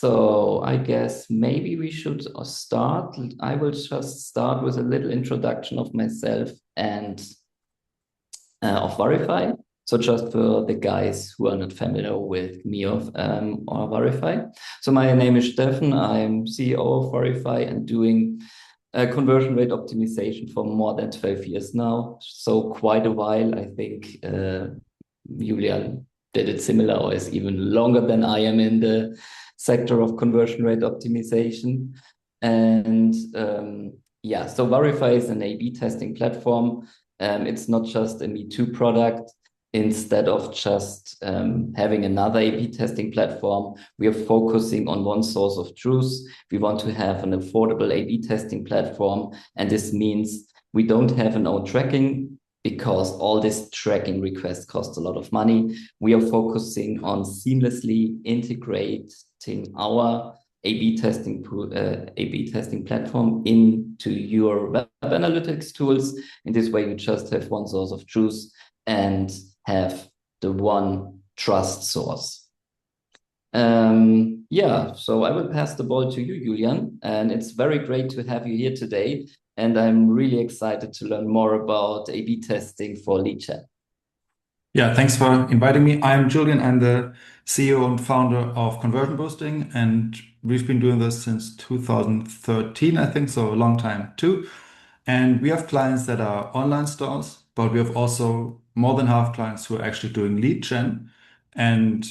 So I guess maybe we should start. I will just start with a little introduction of myself and of Verify. So just for the guys who are not familiar with me or Verify. So my name is Steffen. I'm CEO of Verify and doing conversion rate optimization for more than 12 years now. So quite a while. I think Julian did it similar or is even longer than I am in the sector of conversion rate optimization. And yeah, so Verify is an A/B testing platform. It's not just a Me Too product. Instead of just having another A/B testing platform, we are focusing on one source of truth. We want to have an affordable A/B testing platform, and this means we don't have an own tracking because all this tracking requests cost a lot of money. We are focusing on seamlessly integrating our A/B testing platform into your web analytics tools. In this way, you just have one source of truth and have the one trust source. Yeah, so I will pass the ball to you, Julian, and it's very great to have you here today. And I'm really excited to learn more about A/B testing for lead gen. Yeah, thanks for inviting me. I'm Julian. I'm the CEO and founder of Conversion Boosting, and we've been doing this since 2013, I think, so a long time too. And we have clients that are online stores, but we have also more than half clients who are actually doing lead gen. And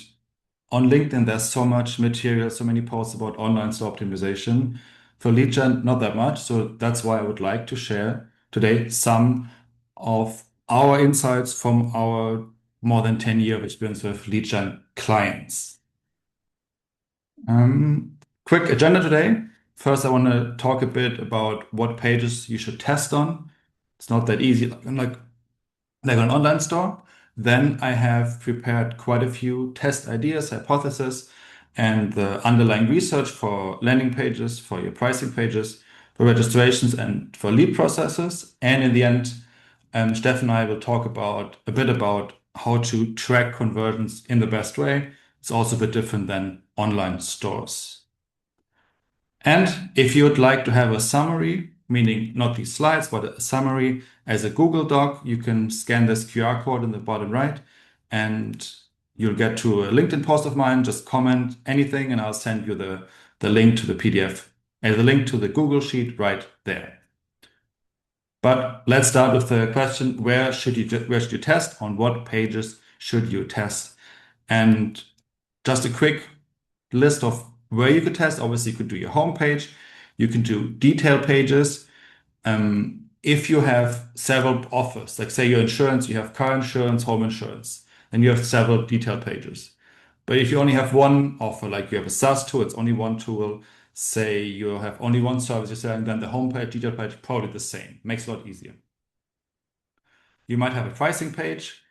on LinkedIn, there's so much material, so many posts about online store optimization. For lead gen, not that much. So that's why I would like to share today some of our insights from our more than 10-year of experience with lead gen clients. Quick agenda today. First, I want to talk a bit about what pages you should test on. It's not that easy, like an online store. Then I have prepared quite a few test ideas, hypotheses, and the underlying research for landing pages, for your pricing pages, for registrations, and for lead processes. And in the end, Steph and I will talk about a bit about how to track conversions in the best way. It's also a bit different than online stores. And if you would like to have a summary, meaning not these slides, but a summary as a Google Doc, you can scan this QR code in the bottom right and you'll get to a LinkedIn post of mine. Just comment anything and I'll send you the link to the PDF and the link to the Google Sheet right there. But let's start with the question, where should you test? On what pages should you test? And just a quick list of where you could test. Obviously, you could do your home page. You can do detail pages. If you have several offers, like say your insurance, you have car insurance, home insurance, then you have several detail pages. But if you only have one offer, like you have a SaaS tool, it's only one tool, say you have only one service you're selling, then the homepage, detail page, probably the same. Makes it a lot easier. You might have a pricing page,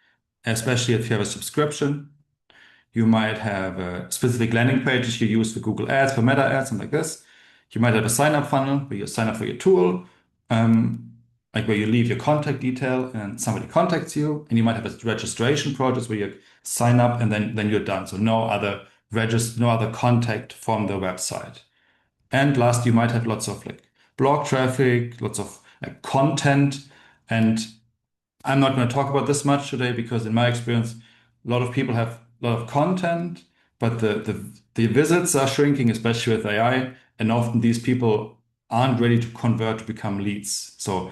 especially if you have a subscription. You might have specific landing pages you use for Google Ads, for Meta Ads, and like this. You might have a sign-up funnel where you sign up for your tool, like where you leave your contact detail and somebody contacts you. And you might have a registration process where you sign up and then you're done. So no other contact from the website. And last, you might have lots of like blog traffic, lots of like content. And I'm not going to talk about this much today because in my experience, a lot of people have a lot of content, but the visits are shrinking, especially with AI. And often these people aren't ready to convert to become leads. So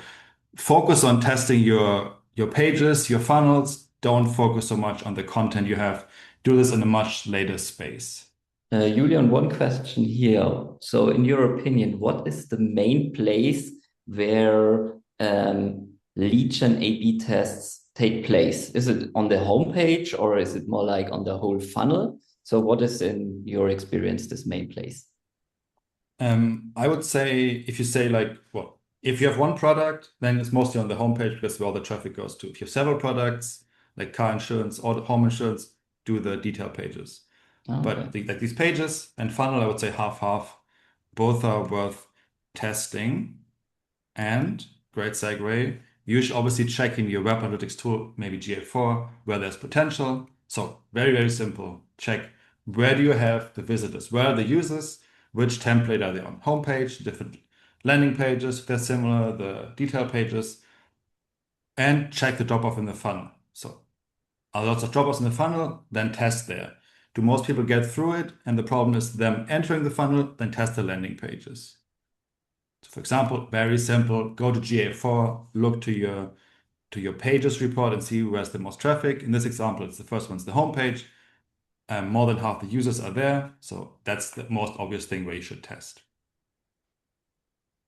focus on testing your pages, your funnels. Don't focus so much on the content you have. Do this in a much later space. Julian, one question here. So, in your opinion, what is the main place where lead gen A/B tests take place? Is it on the homepage or is it more like on the whole funnel? So, what is in your experience this main place? I would say if you say like, well, if you have one product, then it's mostly on the homepage because where all the traffic goes to. If you have several products, like car insurance or home insurance, do the detail pages. Oh, But okay. like these pages and funnel, I would say half-half. Both are worth testing. And great segue, you should obviously check in your web analytics tool, maybe GA4, where there's potential. So very, very simple. Check where do you have the visitors? Where are the users? Which template are they on? Homepage, different landing pages, if they're similar, the detail pages, and check the drop-off in the funnel. So are lots of drop-offs in the funnel, then test there. Do most people get through it? And the problem is them entering the funnel, then test the landing pages. So for example, very simple, go to GA4, look to your pages report and see where's the most traffic. In this example, it's the first one's the homepage. More than half the users are there. So that's the most obvious thing where you should test.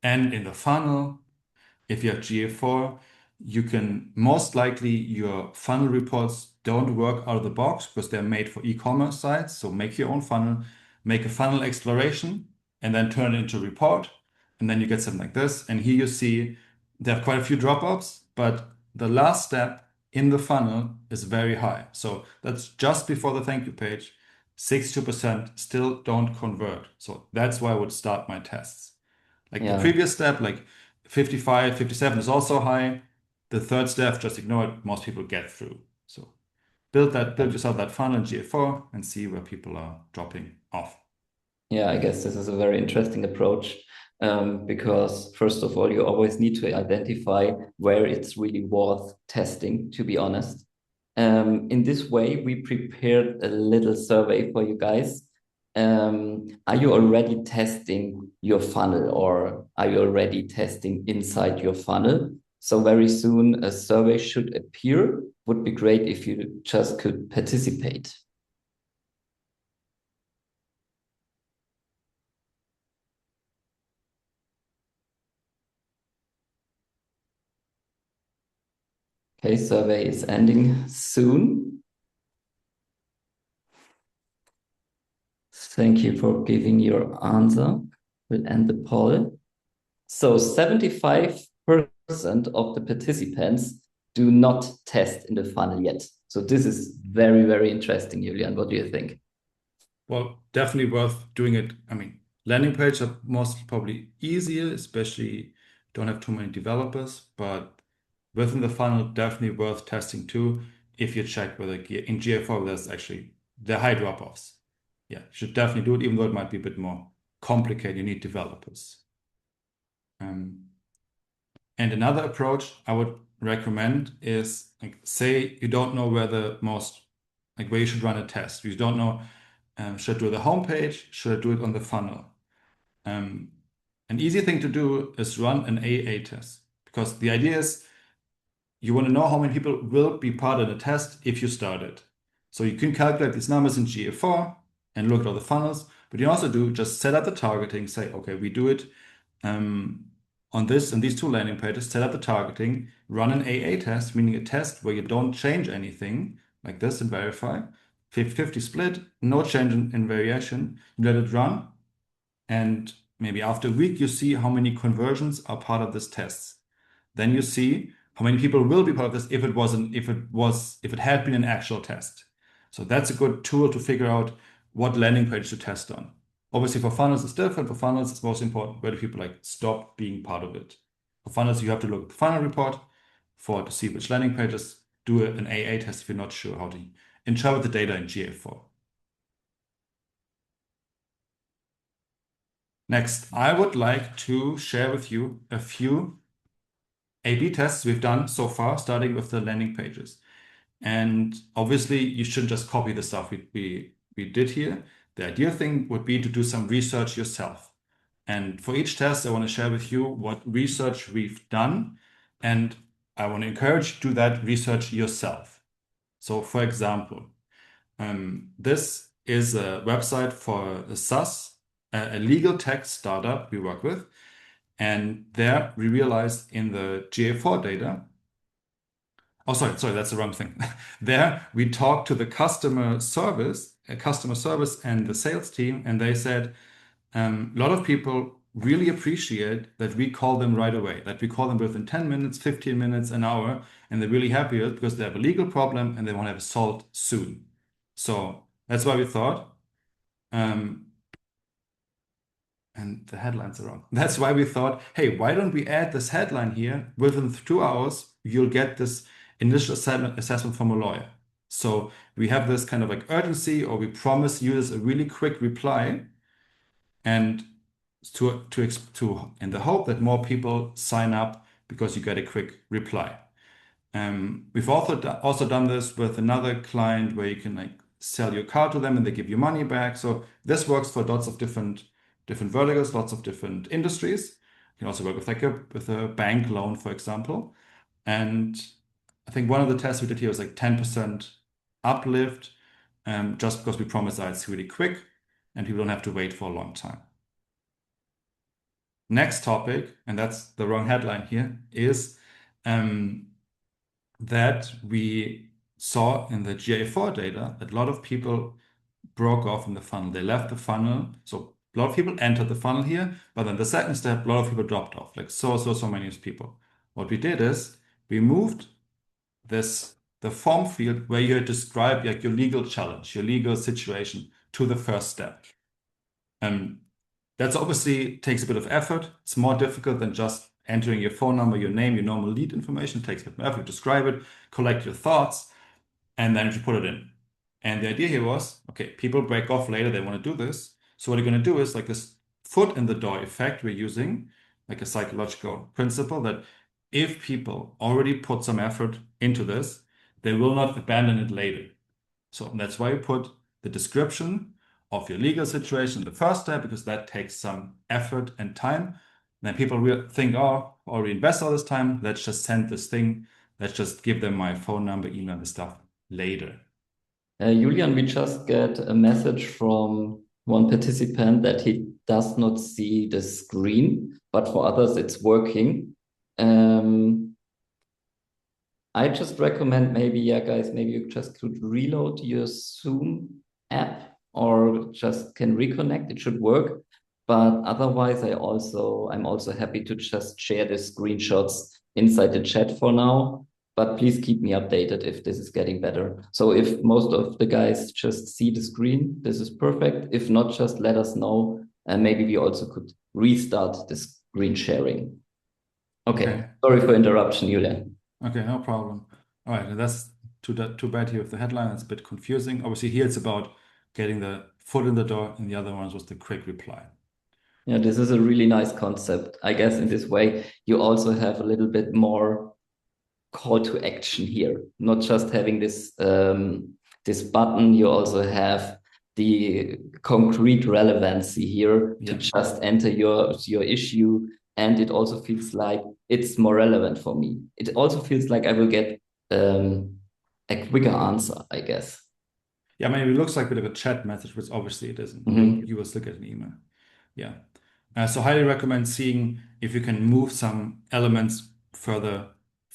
And in the funnel, if you have GA4, you can most likely your funnel reports don't work out of the box because they're made for e-commerce sites. So make your own funnel, make a funnel exploration, and then turn it into a report. And then you get something like this. And here you see there are quite a few drop-offs, but the last step in the funnel is very high. So that's just before the thank you page. 62% still don't convert. So that's why I would start my tests. Like the Yeah. previous step, like 55, 57 is also high. The third step, just ignore it. Most people get through. So build yourself that funnel in GA4 and see where people are dropping off. Yeah, I guess this is a very interesting approach, because first of all, you always need to identify where it's really worth testing, to be honest. In this way, we prepared a little survey for you guys. Are you already testing your funnel, or are you already testing inside your funnel? So very soon a survey should appear. Would be great if you just could participate. Okay, survey is ending soon. Thank you for giving your answer. We'll end the poll. So 75% of the participants do not test in the funnel yet. So this is very, very interesting, Julian. What do you think? Well, definitely worth doing it. I mean, landing pages are most probably easier, especially don't have too many developers, but within the funnel, definitely worth testing too if you check whether in GA4 there's actually the high drop-offs. Yeah, you should definitely do it, even though it might be a bit more complicated. You need developers. And another approach I would recommend is like, say you don't know where you should run a test. You don't know, should I do the homepage? Should I do it on the funnel? An easy thing to do is run an AA test, because the idea is you want to know how many people will be part of the test if you start it. So you can calculate these numbers in GA4 and look at all the funnels, but you also do just set up the targeting, say, okay, we do it on this and these two landing pages, set up the targeting, run an AA test, meaning a test where you don't change anything, like this, and verify. 50-50 split, no change in variation. You let it run, and maybe after a week, you see how many conversions are part of this test. Then you see how many people will be part of this if it had been an actual test. So that's a good tool to figure out what landing page to test on. Obviously, for funnels, it's different. For funnels, it's most important where do people like stop being part of it. For funnels, you have to look at the funnel report to see which landing pages. Do an AA test if you're not sure how to interpret the data in GA4. Next, I would like to share with you a few A/B tests we've done so far, starting with the landing pages. And obviously, you shouldn't just copy the stuff we did here. The ideal thing would be to do some research yourself. And for each test, I want to share with you what research we've done. And I want to encourage you to do that research yourself. So for example, this is a website for a SaaS, a legal tech startup we work with. And there we realized in the GA4 data, oh, sorry, that's the wrong thing. There we talked to the customer service and the sales team, and they said a lot of people really appreciate that we call them right away, that we call them within 10 minutes, 15 minutes, an hour, and they're really happy with it because they have a legal problem and they want to have it solved soon. So that's why we thought, and the headlines are wrong. That's why we thought, hey, why don't we add this headline here? Within 2 hours, you'll get this initial assessment from a lawyer. So we have this kind of like urgency, or we promise users a really quick reply, and to in the hope that more people sign up because you get a quick reply. We've also done this with another client where you can like sell your car to them and they give you money back. So this works for lots of different verticals, lots of different industries. You can also work with like with a bank loan, for example. And I think one of the tests we did here was like 10% uplift, just because we promise that it's really quick and people don't have to wait for a long time. Next topic, and that's the wrong headline here, is that we saw in the GA4 data that a lot of people broke off in the funnel. They left the funnel. So a lot of people entered the funnel here, but then the second step, a lot of people dropped off, like so many people. What we did is we moved the form field where you describe like your legal challenge, your legal situation, to the first step. That's obviously takes a bit of effort. It's more difficult than just entering your phone number, your name, your normal lead information. It takes a bit of effort to describe it, collect your thoughts, and then you put it in. And the idea here was, okay, people break off later, they want to do this. So what you're going to do is like this foot in the door effect we're using, like a psychological principle that if people already put some effort into this, they will not abandon it later. So that's why you put the description of your legal situation in the first step, because that takes some effort and time. Then people will think, oh, I already invest all this time. Let's just send this thing. Let's just give them my phone number, email, and stuff later. Julian, we just get a message from one participant that he does not see the screen, but for others it's working. I just recommend maybe, yeah, guys, maybe you just could reload your Zoom app or just can reconnect. It should work. But otherwise, I'm also happy to just share the screenshots inside the chat for now. But please keep me updated if this is getting better. So if most of the guys just see the screen, this is perfect. If not, just let us know. And maybe we also could restart the screen sharing. Okay. Sorry for interruption, Julian. Okay, no problem. All right, that's too bad here with the headline. It's a bit confusing. Obviously, here it's about getting the foot in the door, and the other ones was the quick reply. Yeah, this is a really nice concept. I guess in this way, you also have a little bit more call to action here, not just having this button. You also have the concrete relevancy here to just enter your issue, and it also feels like it's more relevant for me. It also feels like I will get a quicker answer, I guess. Yeah, I mean, it looks like a bit of a chat message, which obviously it isn't. You will still get an email. Yeah. So highly recommend seeing if you can move some elements further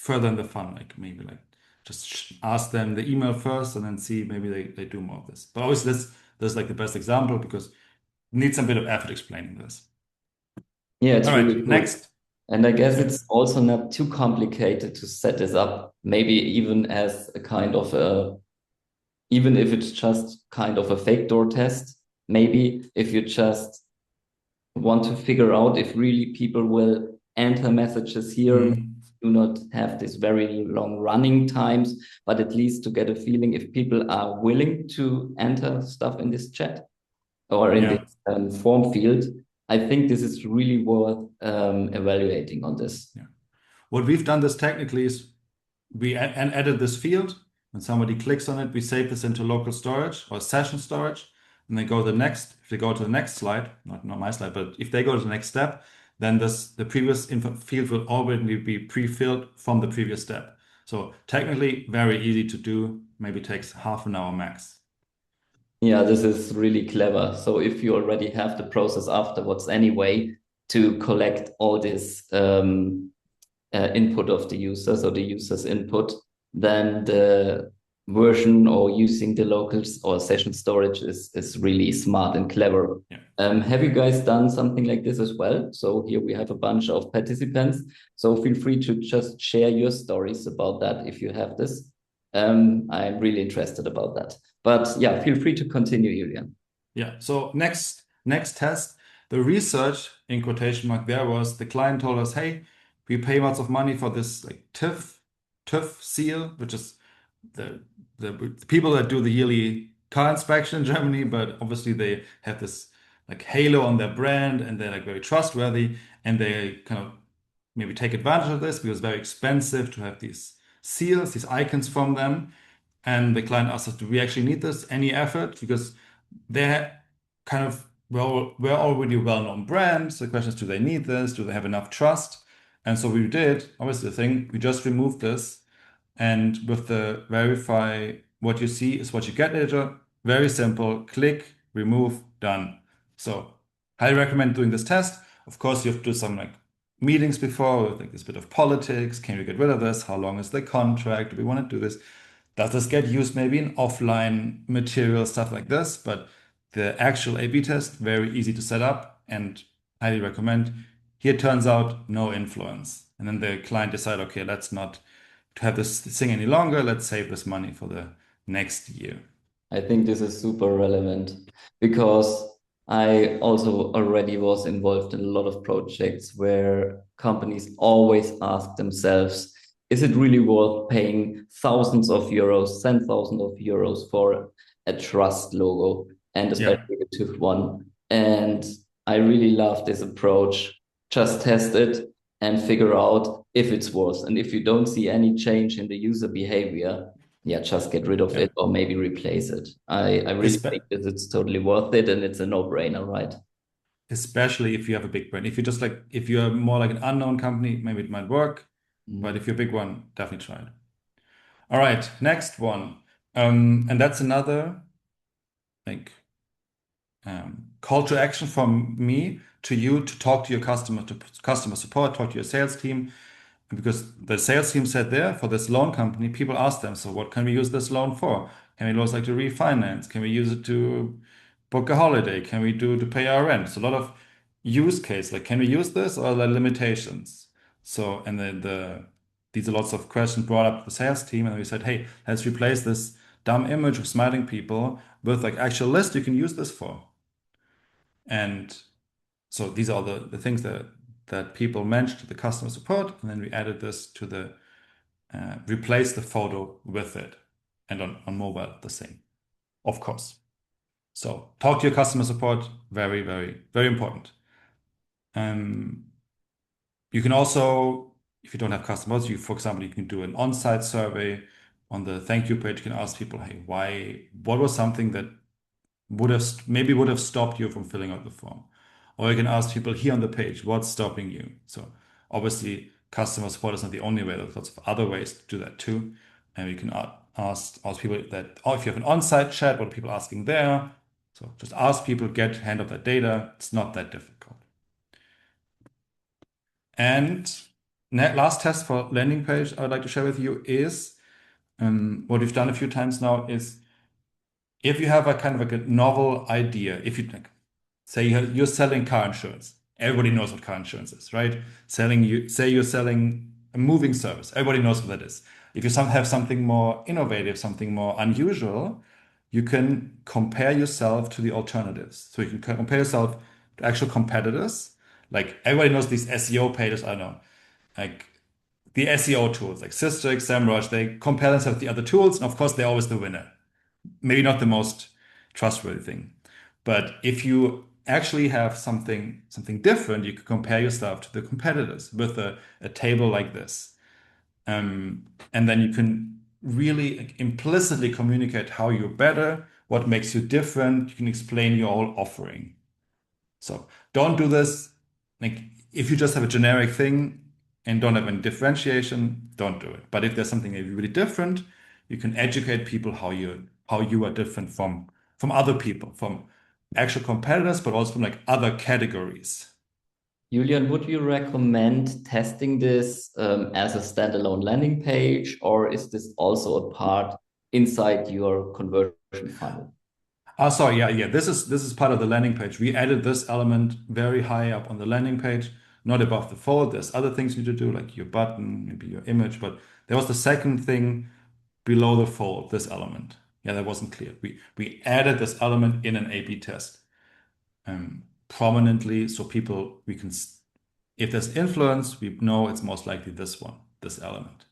in the funnel, like maybe like just ask them the email first and then see maybe they do more of this. But obviously this is like the best example because it needs some bit of effort explaining this. Yeah, it's All really right, cool. next. And I guess it's also not too complicated to set this up, maybe even as a kind of even if it's just kind of a fake door test, maybe if you just want to figure out if really people will enter messages here, do not have this very long running times, but at least to get a feeling if people are willing to enter stuff in this chat or in this form field. I think this is really worth evaluating on this. Yeah. What we've done this technically is we added this field. When somebody clicks on it, we save this into local storage or session storage, and they go to the next. If they go to the next slide, not my slide, but if they go to the next step, then the previous info field will already be pre-filled from the previous step. So technically, very easy to do. Maybe takes half an hour max. Yeah, this is really clever. So if you already have the process afterwards anyway to collect all this input of the users or the user's input, then the version or using the locals or session storage is really smart and clever. Yeah. Have you guys done something like this as well? So here we have a bunch of participants. So feel free to just share your stories about that if you have this. I'm really interested about that. But yeah, feel free to continue, Julian. Yeah. So next test, the research in quotation mark there was the client told us, hey, we pay lots of money for this like TIFF seal, which is the the people that do the yearly car inspection in Germany, but obviously they have this like halo on their brand and they're like very trustworthy and they kind of maybe take advantage of this because it's very expensive to have these seals, these icons from them. And the client asks us, do we actually need this? Any effort? Because they're kind of well, we're already a well-known brand. So the question is, do they need this? Do they have enough trust? And so we did, obviously the thing, we just removed this. And with the verify what you see is what you get editor, very simple, click, remove, done. So highly recommend doing this test. Of course, you have to do some like meetings before with like this bit of politics. Can we get rid of this? How long is the contract? Do we want to do this? Does this get used maybe in offline material, stuff like this? But the actual A/B test, very easy to set up and highly recommend. Here turns out no influence. And then the client decide, okay, let's not to have this thing any longer. Let's save this money for the next year. I think this is super relevant because I also already was involved in a lot of projects where companies always ask themselves, is it really worth paying thousands of euros, 10,000 of euros for a trust logo and a Yeah. speculative one? And I really love this approach. Just test it and figure out if it's worth. And if you don't see any change in the user behavior, yeah, just get rid of Yeah. it or maybe replace it. I really think that it's totally worth it and it's a no-brainer, right? Especially if you have a big brand. If you just like, if you're more like an unknown company, maybe it might work. But if you're a big one, definitely try it. All right, next one. And that's another like call to action from me to you to talk to your customer, to customer support, talk to your sales team. Because the sales team said there for this loan company, people ask them, so what can we use this loan for? Can we use like to refinance? Can we use it to book a holiday? Can we do to pay our rent? So a lot of use case, like can we use this or are there limitations? So and then these are lots of questions brought up to the sales team, and we said, hey, let's replace this dumb image of smiling people with like actual list you can use this for. And so these are the things that people mentioned to the customer support, and then we added this to the replace the photo with it, and on mobile the same, of course. So talk to your customer support, very, very, very important. Um, you can also, if you don't have customers, you, for example, you can do an on-site survey on the thank you page. You can ask people, hey, what was something that would have stopped you from filling out the form? Or you can ask people here on the page, what's stopping you? So obviously, customer support is not the only way. There's lots of other ways to do that too. And you can ask people that, or if you have an on-site chat, what are people asking there? So just ask people, get hand of that data. It's not that difficult. And last test for landing page I would like to share with you is what we've done a few times now is if you have a kind of like a novel idea, if you like, say you're selling car insurance, everybody knows what car insurance is, right? Say you're selling a moving service, everybody knows what that is. If you have something more innovative, something more unusual, you can compare yourself to the alternatives. So you can compare yourself to actual competitors. Like everybody knows these SEO pages, I don't know, like the SEO tools, like Systrix, SEMrush, they compare themselves to the other tools, and of course they're always the winner. Maybe not the most trustworthy thing. But if you actually have something different, you can compare yourself to the competitors with a table like this. And then you can really like, implicitly communicate how you're better, what makes you different. You can explain your whole offering. So don't do this. Like if you just have a generic thing and don't have any differentiation, don't do it. But if there's something maybe really different, you can educate people how you are different from other people, from actual competitors, but also from like other categories. Julian, would you recommend testing this as a standalone landing page, or is this also a part inside your conversion funnel? Sorry, yeah. This is part of the landing page. We added this element very high up on the landing page, not above the fold. There's other things you need to do, like your button, maybe your image, but there was the second thing below the fold, this element. Yeah, that wasn't clear. We added this element in an A/B test prominently, so people if there's influence, we know it's most likely this one, this element.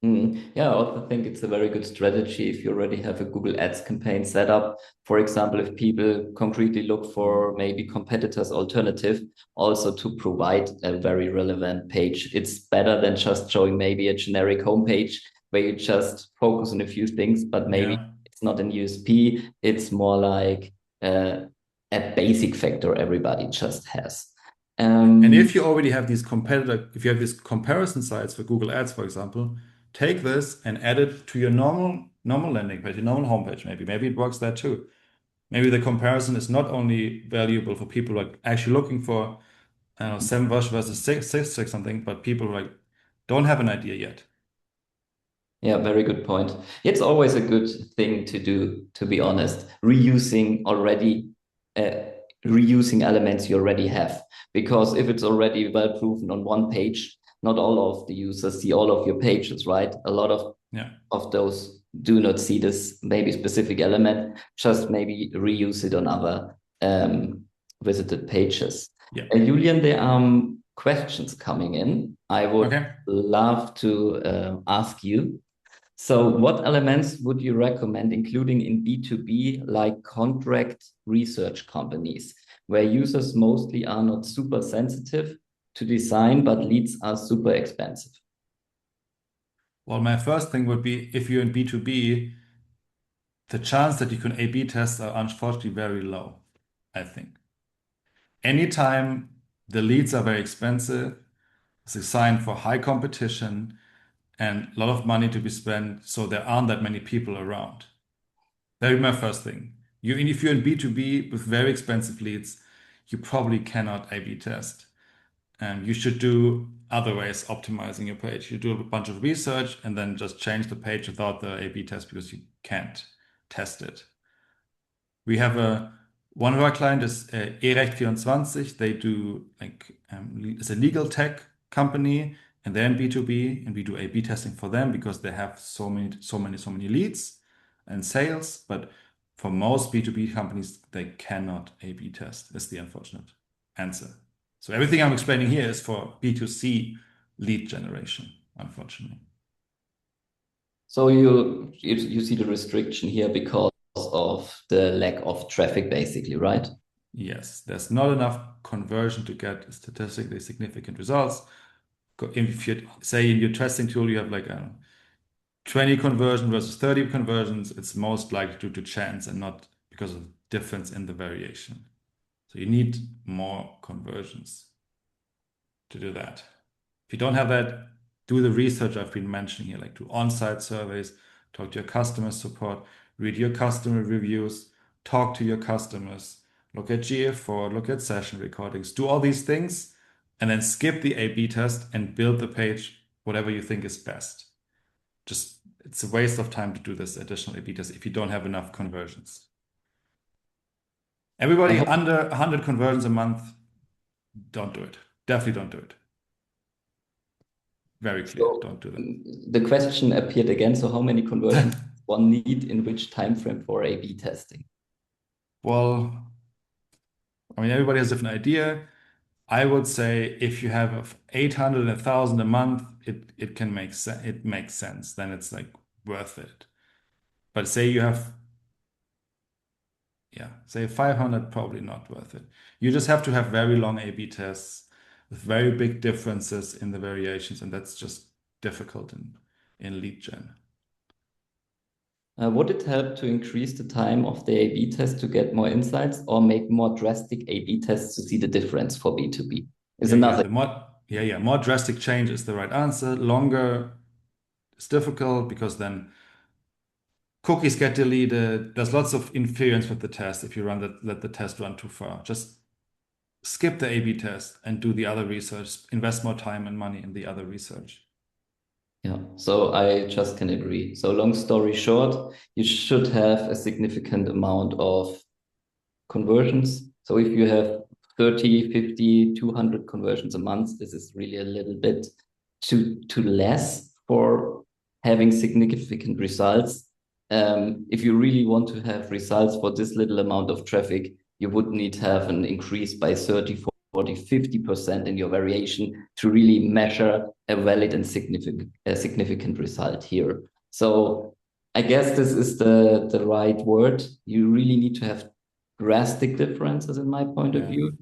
Yeah, I also think it's a very good strategy if you already have a Google Ads campaign set up. For example, if people concretely look for maybe competitors' alternative, also to provide a very relevant page. It's better than just showing maybe a generic homepage where you just focus on a few things, but maybe Yeah. it's not an USP. It's more like a basic factor everybody just has. And Um, if you already have these competitor, if you have these comparison sites for Google Ads, for example, take this and add it to your normal landing page, your normal homepage, maybe. Maybe it works there too. Maybe the comparison is not only valuable for people like actually looking for, I don't know, 7 versus 6 or something, but people like don't have an idea yet. Yeah, very good point. It's always a good thing to do, to be honest, uh, reusing elements you already have. Because if it's already well proven on one page, not all of the users see all of your pages, right? A lot Yeah. of those do not see this maybe specific element, just maybe reuse it on other visited pages. Yeah. Julian, there are questions coming in. I would Okay. love to ask you. So, what elements would you recommend including in B2B, like contract research companies, where users mostly are not super sensitive to design, but leads are super expensive? Well, my first thing would be if you're in B2B, the chance that you can A/B test are unfortunately very low, I think. Anytime the leads are very expensive, it's a sign for high competition and a lot of money to be spent, so there aren't that many people around. That would be my first thing. If you're in B2B with very expensive leads, you probably cannot A/B test. You should do other ways optimizing your page. You do a bunch of research and then just change the page without the A/B test because you can't test it. We have one of our clients is eRecht24. They do it's a legal tech company, and they're in B2B, and we do A/B testing for them because they have so many leads and sales. But for most B2B companies, they cannot A/B test. Is the unfortunate answer. So everything I'm explaining here is for B2C lead generation, unfortunately. So you see the restriction here because of the lack of traffic, basically, right? Yes, there's not enough conversion to get statistically significant results. If you say in your testing tool you have like 20 conversion versus 30 conversions, it's most likely due to chance and not because of difference in the variation. So you need more conversions to do that. If you don't have that, do the research I've been mentioning here, like do on-site surveys, talk to your customer support, read your customer reviews, talk to your customers, look at GA4, look at session recordings, do all these things, and then skip the A/B test and build the page whatever you think is best. Just it's a waste of time to do this additional A/B test if you don't have enough conversions. I Everybody hope under 100 conversions a month, don't do it. Definitely don't do it. Very clear, so. don't do that. The question appeared again. So, how many conversions one need in which time frame for A/B testing? Well, I mean, everybody has a different idea. I would say if you have 800 and 1,000 a month, it can make sense. It makes sense. Then it's like worth it. But say you have, yeah, say 500, probably not worth it. You just have to have very long A/B tests with very big differences in the variations, and that's just difficult in lead gen. Would it help to increase the time of the A/B test to get more insights, or make more drastic A/B tests to see the difference for B2B? Is Yeah, another. more drastic change is the right answer. Longer is difficult because then cookies get deleted. There's lots of interference with the test if you let the test run too far. Just skip the A/B test and do the other research. Invest more time and money in the other research. Yeah, so I just can agree. So, long story short, you should have a significant amount of conversions. So if you have 30, 50, 200 conversions a month, this is really a little bit too less for having significant results. If you really want to have results for this little amount of traffic, you would need to have an increase by 30, 40, 50% in your variation to really measure a valid and significant result here. So I guess this is the right word. You really need to have drastic differences in my point of view.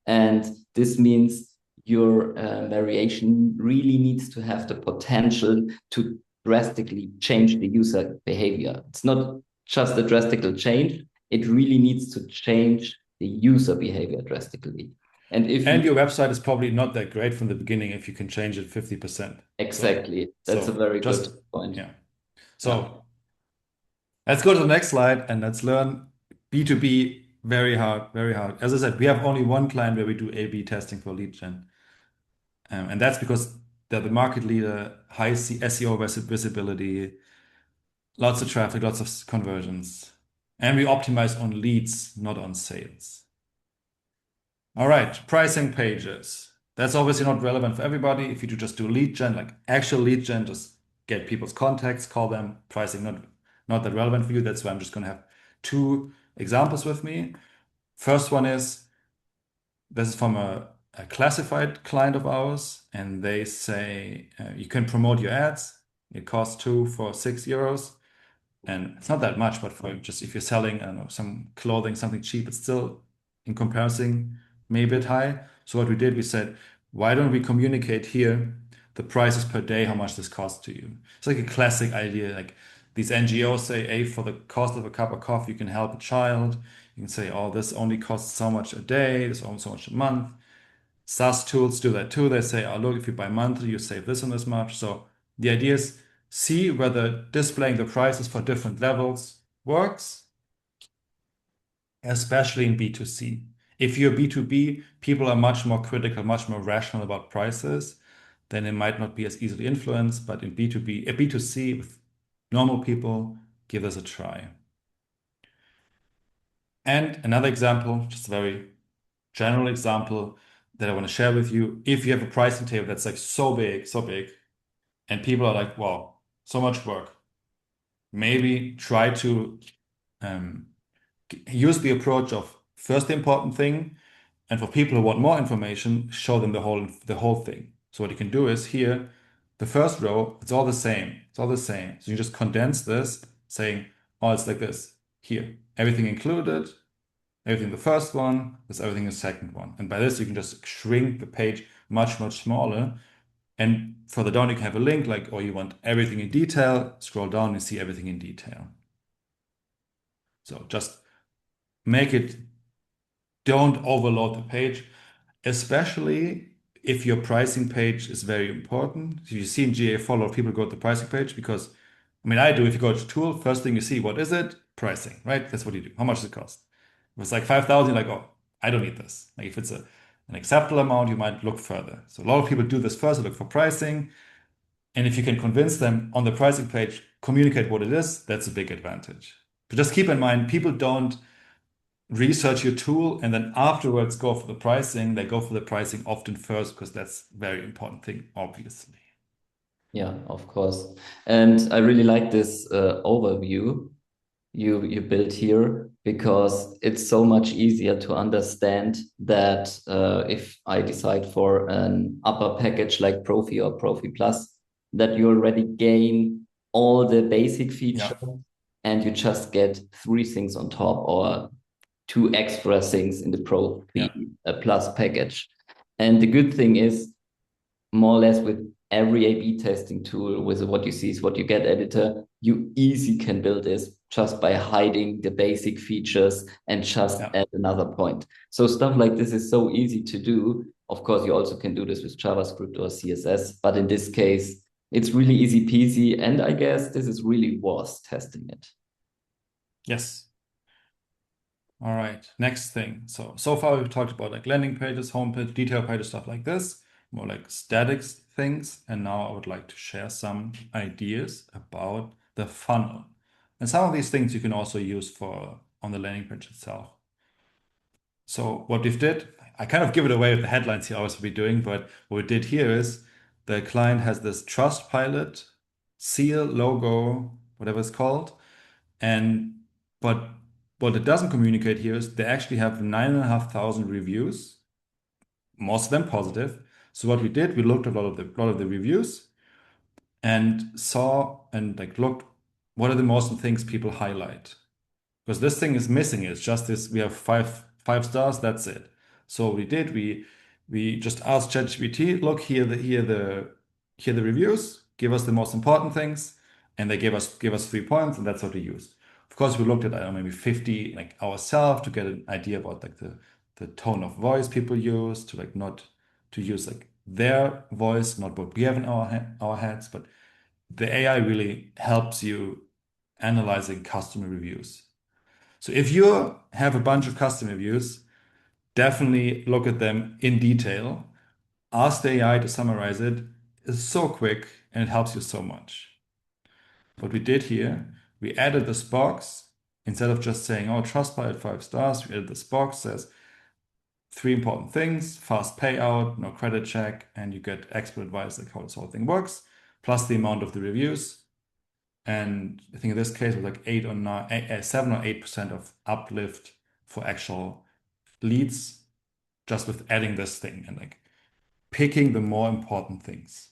And this means your variation really needs to have the potential to drastically change the user behavior. It's not just a drastic change, it really needs to change the user behavior drastically. And your website is probably not that great from the beginning if you can change it 50%. Exactly. That's a very good point. Yeah. So let's go to the next slide and let's learn B2B. Very hard, very hard. As I said, we have only one client where we do A/B testing for lead gen. And that's because they're the market leader, high SEO visibility, lots of traffic, lots of conversions. And we optimize on leads, not on sales. All right, pricing pages. That's obviously not relevant for everybody. If you just do lead gen, like actual lead gen, just get people's contacts, call them, pricing not that relevant for you. That's why I'm just going to have two examples with me. First one is, this is from a classified client of ours, and they say you can promote your ads. It costs 2 for €6. And it's not that much, but for just if you're selling, I don't know, some clothing, something cheap, it's still in comparison maybe a bit high. So what we did, we said, why don't we communicate here the prices per day, how much this costs to you? It's like a classic idea. Like these NGOs say, hey, for the cost of a cup of coffee, you can help a child. You can say, oh, this only costs so much a day, this only so much a month. SaaS tools do that too. They say, oh, look, if you buy monthly, you save this and this much. So the idea is see whether displaying the prices for different levels works, especially in B2C. If you're B2B, people are much more critical, much more rational about prices, then it might not be as easily influenced. But in B2C, with normal people, give this a try. And another example, just a very general example that I want to share with you. If you have a pricing table that's like so big, and people are like, wow, so much work, maybe try to use the approach of first the important thing, and for people who want more information, show them the whole thing. So what you can do is here, the first row, it's all the same. It's all the same. So you just condense this, saying, oh, it's like this. Here, everything included, everything the first one, there's everything the second one. And by this, you can just shrink the page much, much smaller. And further down, you can have a link like, oh, you want everything in detail, scroll down and see everything in detail. So just make it, don't overload the page, especially if your pricing page is very important. If you see in GA4, a lot of people go to the pricing page because, I mean, I do. If you go to tool, first thing you see, what is it? Pricing, right? That's what you do. How much does it cost? If it's like 5,000, you're like, oh, I don't need this. Like if it's an acceptable amount, you might look further. So a lot of people do this first, they look for pricing. And if you can convince them on the pricing page, communicate what it is, that's a big advantage. But just keep in mind, people don't research your tool and then afterwards go for the pricing. They go for the pricing often first because that's a very important thing, obviously. Yeah, of course. And I really like this overview you built here because it's so much easier to understand that if I decide for an upper package like Profi or Profi Plus, that you already gain all the basic features and you just get 3 things on top or 2 extra things in the Profi Plus package. And the good thing is, more or less with every A/B testing tool, with what you see is what you get editor, you easy can build this just by hiding the basic features and just add another point. So stuff like this is so easy to do. Of course, you also can do this with JavaScript or CSS, but in this case, it's really easy peasy. And I guess this is really worth testing it. Yes. All right, next thing. So far we've talked about like landing pages, homepage, detail pages, stuff like this, more like static things. And now I would like to share some ideas about the funnel. And some of these things you can also use on the landing page itself. So what we've did, I kind of give it away with the headlines here I was be doing, but what we did here is the client has this Trustpilot seal logo, whatever it's called. But what it doesn't communicate here is they actually have 9,500 reviews most of them positive. So what we did, we looked at a lot of the reviews and saw and like looked what are the most things people highlight. Because this thing is missing. It's just this, we have five stars, that's it. So what we did, we just asked ChatGPT, look, here the reviews, give us the most important things, and they gave us 3 points, and that's what we used. Of course, we looked at, I don't know, maybe 50 like ourselves to get an idea about like the tone of voice people use, to like not to use like their voice, not what we have in our heads, but the AI really helps you analyzing customer reviews. So if you have a bunch of customer reviews, definitely look at them in detail. Ask the AI to summarize it. It's so quick and it helps you so much. What we did here, we added this box. Instead of just saying, oh, Trustpilot 5 stars, we added this box, says 3 important things, fast payout, no credit check, and you get expert advice like how this whole thing works, plus the amount of the reviews. And I think in this case it was like 7 or 8% of uplift for actual leads just with adding this thing and like picking the more important things.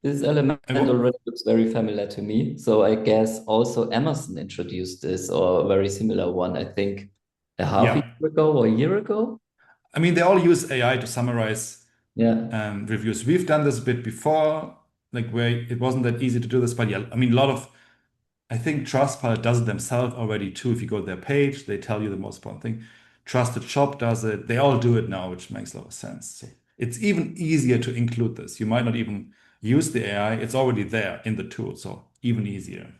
This element And already looks very familiar to me. So I guess also Amazon introduced this or a very similar one, I think a half a yeah, year ago or a year ago. I mean, they all use AI to summarize Yeah. reviews. We've done this a bit before, like where it wasn't that easy to do this, but yeah, I mean, I think Trustpilot does it themselves already too. If you go to their page, they tell you the most important thing. Trusted Shop does it. They all do it now, which makes a lot of sense. So it's even easier to include this. You might not even use the AI. It's already there in the tool, so even easier.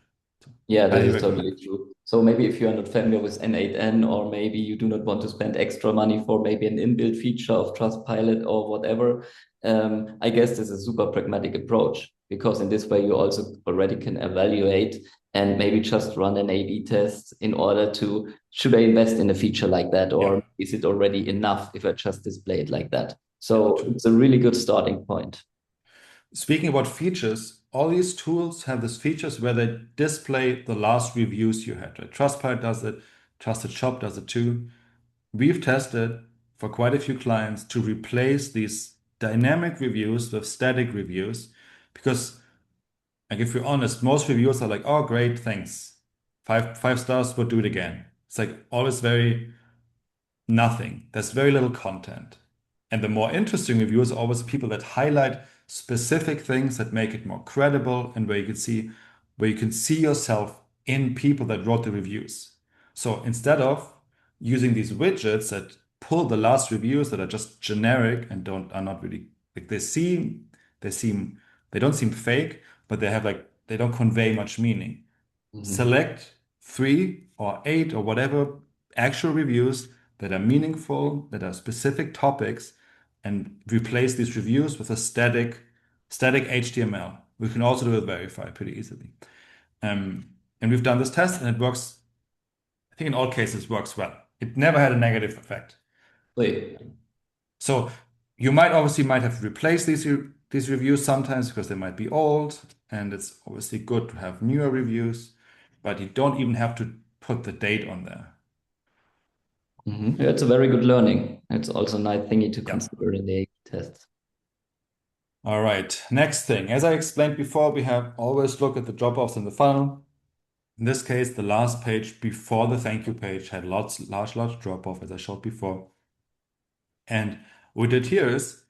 So Yeah, highly this is totally recommend. true. So maybe if you're not familiar with N8N, or maybe you do not want to spend extra money for maybe an inbuilt feature of Trustpilot or whatever, I guess this is a super pragmatic approach, because in this way you also already can evaluate and maybe just run an A/B test in order to, should I invest in a feature like that, Yeah, or is it already enough if I just display it like that? yeah, So true. it's a really good starting point. Speaking about features, all these tools have these features where they display the last reviews you had, right? Trustpilot does it, Trusted Shop does it too. We've tested for quite a few clients to replace these dynamic reviews with static reviews because, like, if you're honest, most reviews are like, "Oh, great, thanks, five stars, would do it again." It's like always very nothing. There's very little content. And the more interesting reviews are always people that highlight specific things that make it more credible and where you can see yourself in people that wrote the reviews. So instead of using these widgets that pull the last reviews that are just generic and are not really like they seem they don't seem fake, but they don't convey much meaning. Mhm. Select 3 or 8 or whatever actual reviews that are meaningful, that are specific topics, and replace these reviews with a static HTML. We can also do it with Verify pretty easily. And we've done this test and it works, I think in all cases works well. It never had a negative effect. Wait. So you might have replaced these reviews sometimes because they might be old, and it's obviously good to have newer reviews, but you don't even have to put the date on there. Mhm. Yeah, it's a very good learning. It's also a nice thingy to Yeah. consider in the A/B test. All right. Next thing, as I explained before, we have always look at the drop-offs in the funnel. In this case, the last page before the thank you page had large drop-off, as I showed before. And what we did here is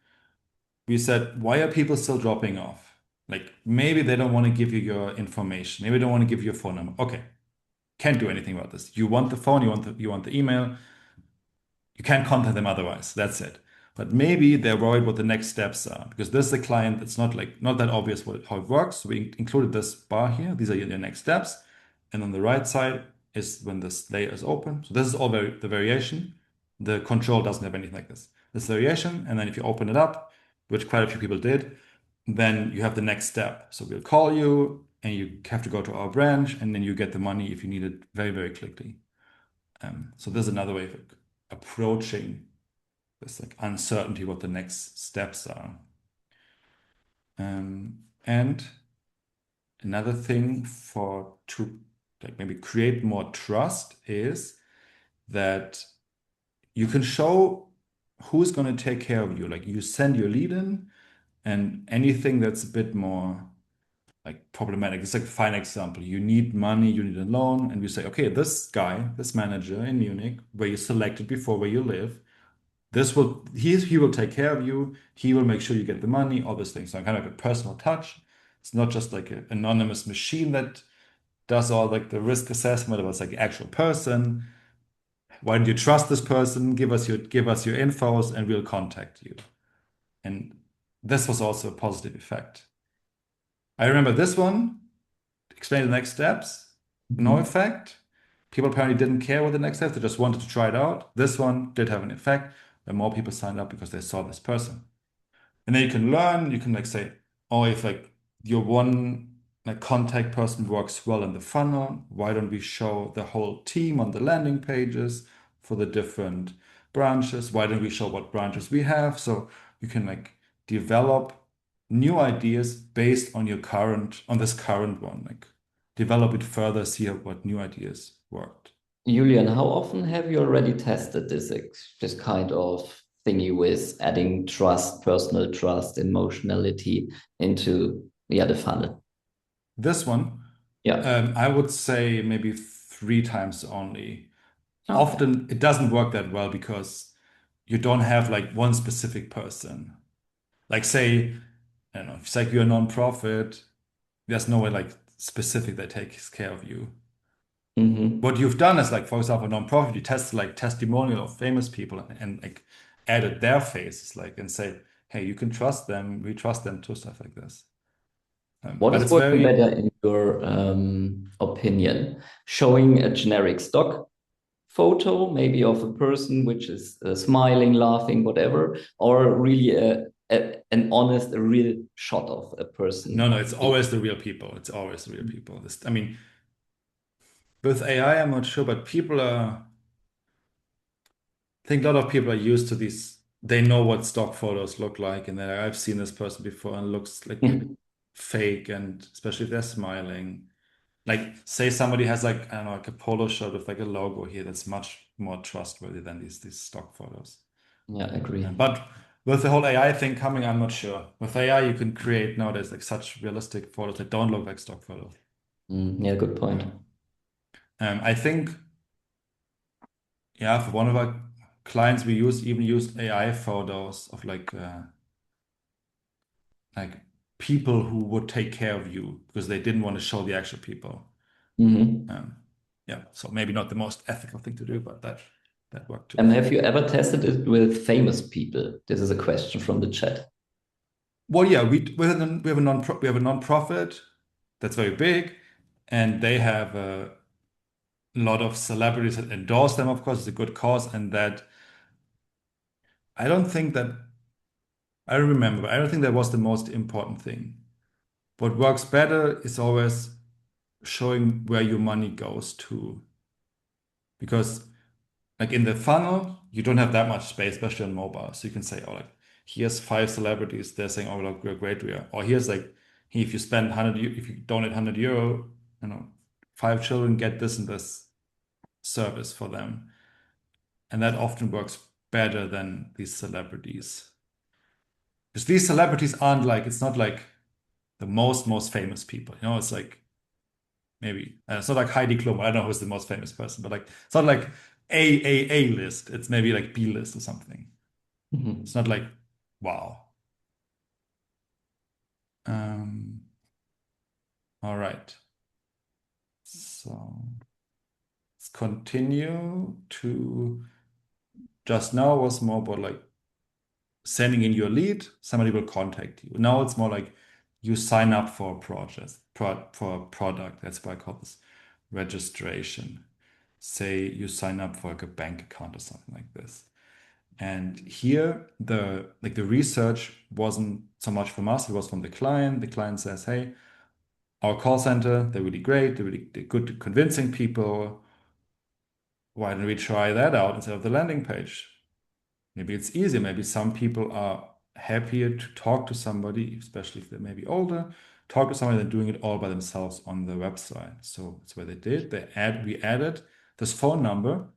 we said, why are people still dropping off? Like maybe they don't want to give you your information. Maybe they don't want to give you your phone number. Okay, can't do anything about this. You want the phone, you want the email. You can't contact them otherwise. That's it. But maybe they're worried what the next steps are because this is a client that's not that obvious how it works. So we included this bar here. These are your next steps. And on the right side is when this layer is open. So this is all the variation. The control doesn't have anything like this. This variation, and then if you open it up, which quite a few people did, then you have the next step. So we'll call you, and you have to go to our branch, and then you get the money if you need it very, very quickly. So this is another way of approaching this like uncertainty what the next steps are. And another thing for to like maybe create more trust is that you can show who's going to take care of you? Like you send your lead in, and anything that's a bit more like problematic. It's like a fine example. You need money, you need a loan, and we say, okay, this guy, this manager in Munich, where you selected before where you live, he will take care of you. He will make sure you get the money, all those things. So kind of like a personal touch. It's not just like an anonymous machine that does all like the risk assessment, but it's like an actual person. Why don't you trust this person? Give us your infos and we'll contact you. And this was also a positive effect. I remember this one, explain the next steps, no Mhm. effect. People apparently didn't care what the next steps, they just wanted to try it out. This one did have an effect, and more people signed up because they saw this person. And then you can learn, you can like say, oh, if like your one like contact person works well in the funnel, why don't we show the whole team on the landing pages for the different branches? Why don't we show what branches we have? So you can like develop new ideas based on on this current one, like develop it further, see what new ideas worked. Julian, how often have you already tested this kind of thingy with adding trust, personal trust, emotionality into the funnel? This one, Yeah. I would say maybe 3 times only. Okay. Often it doesn't work that well because you don't have like one specific person. Like say, I don't know, if it's like you're a non-profit, there's no way like specific that takes care of you. Hmm. What you've done is like, for example, a non-profit, you test like testimonial of famous people and like added their faces, like and say, hey, you can trust them, we trust them too, stuff like this. What But is it's working very better in your opinion? Showing a generic stock photo, maybe of a person which is smiling, laughing, whatever, or really an honest, a real shot of a no, person. no, it's always the real people. It's always the real people. I mean, with AI, I'm not sure, but I think a lot of people are used to these. They know what stock photos look like, and they're, I've seen this person before and it looks like fake, and especially if they're smiling. Like, say somebody has like, I don't know, like a polo shirt with like a logo here, that's much more trustworthy than these stock photos. Yeah, I agree. But with the whole AI thing coming, I'm not sure. With AI, you can create nowadays like such realistic photos that don't look like stock photos. Yeah, good point. Um, I think, yeah, for one of our clients, we even used AI photos of like people who would take care of you because they didn't want to show the actual people. Hmm. Um, yeah, so maybe not the most ethical thing to do, but that worked too. Have you ever tested it with famous people? This is a question from the chat. Well, yeah, we have a non-profit that's very big, and they have a lot of celebrities that endorse them. Of course, it's a good cause, and that I don't think that I remember. I don't think that was the most important thing. What works better is always showing where your money goes to, because like in the funnel, you don't have that much space, especially on mobile. So you can say, oh, like here's 5 celebrities. They're saying, oh, look, we're great, we are. Or here's like, hey, if you spend 100, if you donate 100 euro, 5 children get this and this service for them, and that often works better than these celebrities. Because these celebrities aren't like, it's not like the most famous people. It's like maybe it's not like Heidi Klum. I don't know who's the most famous person, but like it's not like A list. It's maybe like B list or something. It's Mhm. not like wow. Um, all right. So let's continue to just now was more about like sending in your lead, somebody will contact you. Now it's more like you sign up for a project, for a product. That's why I call this registration. Say you sign up for like a bank account or something like this. And here the research wasn't so much from us, it was from the client. The client says, hey, our call center, they're really great, they're good at convincing people. Why don't we try that out instead of the landing page? Maybe it's easier. Maybe some people are happier to talk to somebody, especially if they're maybe older, talk to somebody than doing it all by themselves on the website. So that's what they did. We added this phone number,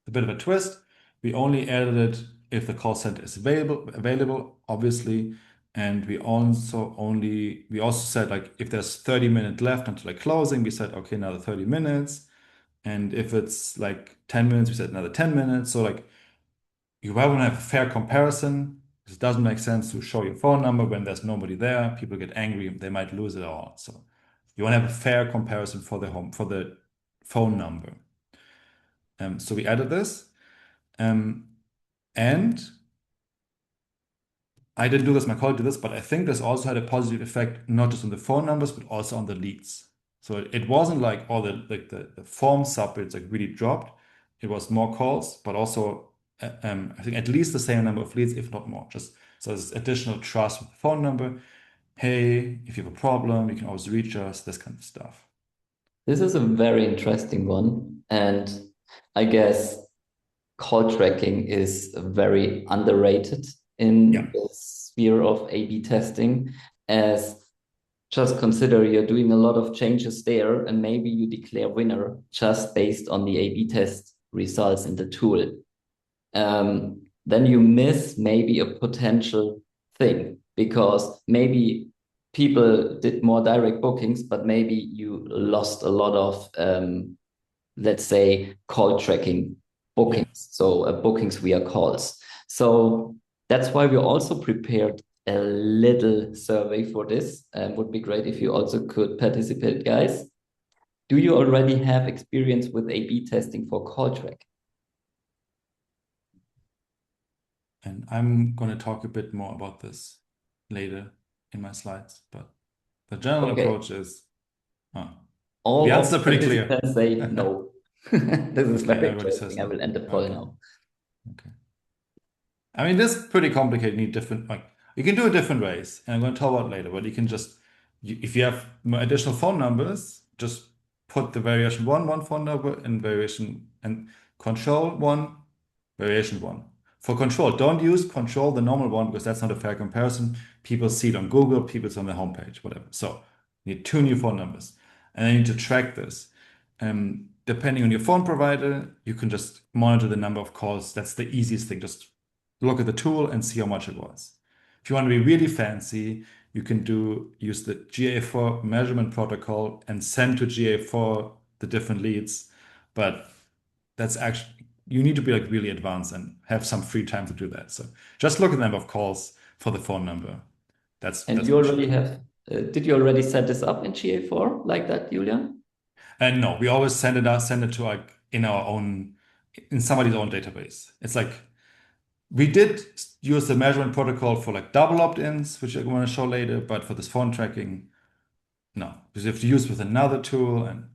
a bit of a twist. We only added it if the call center is available, obviously. And we also said like if there's 30 minutes left until like closing, we said okay, another 30 minutes. And if it's like 10 minutes, we said another 10 minutes. So like you want to have a fair comparison. It doesn't make sense to show your phone number when there's nobody there. People get angry, they might lose it all. So you want to have a fair comparison for the phone number. So we added this. Um, and I didn't do this, my colleague did this, but I think this also had a positive effect, not just on the phone numbers, but also on the leads. So it wasn't like all the form submits like really dropped. It was more calls, but also I think at least the same number of leads, if not more. Just so there's additional trust with the phone number. Hey, if you have a problem, you can always reach us, this kind of stuff. This is a very interesting one. And I guess call tracking is very underrated Yeah. in the sphere of A/B testing, as just consider you're doing a lot of changes there, and maybe you declare winner just based on the A/B test results in the tool. Then you miss maybe a potential thing because maybe people did more direct bookings, but maybe you lost a lot of let's say call tracking Yeah. bookings, so bookings via calls. So that's why we also prepared a little survey for this. Would be great if you also could participate, guys. Do you already have experience with A/B testing for call track? And I'm going to talk a bit more about this later in my slides, but the general Okay. approach is, oh, the All of answers the are pretty clear. participants say no. This is Okay, very everybody says interesting. I no. will end the poll Okay, now. okay. I mean, this is pretty complicated. You need different, like, you can do it different ways, and I'm going to talk about it later, but you can just, if you have additional phone numbers, just put the variation one phone number, and variation and control one, variation one. For control, don't use control, the normal one, because that's not a fair comparison. People see it on Google, people see it on the homepage, whatever. So you need two new phone numbers. And then you need to track this. Depending on your phone provider, you can just monitor the number of calls. That's the easiest thing. Just look at the tool and see how much it was. If you want to be really fancy, you can use the GA4 measurement protocol and send to GA4 the different leads. But that's actually, you need to be like really advanced and have some free time to do that. So just look at the number of calls for the phone number. And That's you what you should already do. did you already set this up in GA4 like that, Julian? And no, we always send it to like in somebody's own database. It's like we did use the measurement protocol for like double opt-ins, which I'm going to show later, but for this phone tracking, no, because you have to use with another tool and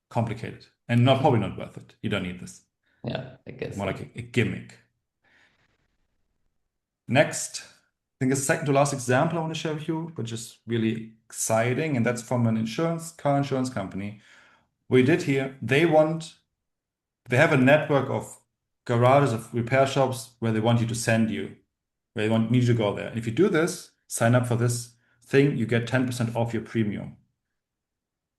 complicated and not probably not worth it. You don't need this. Yeah, I guess More so. like a gimmick. Next, I think the second to last example I want to share with you, which is really exciting, and that's from car insurance company. What we did here, they have a network of garages of repair shops where they want you to send you, where they want you to go there. And if you do this, sign up for this thing, you get 10% off your premium.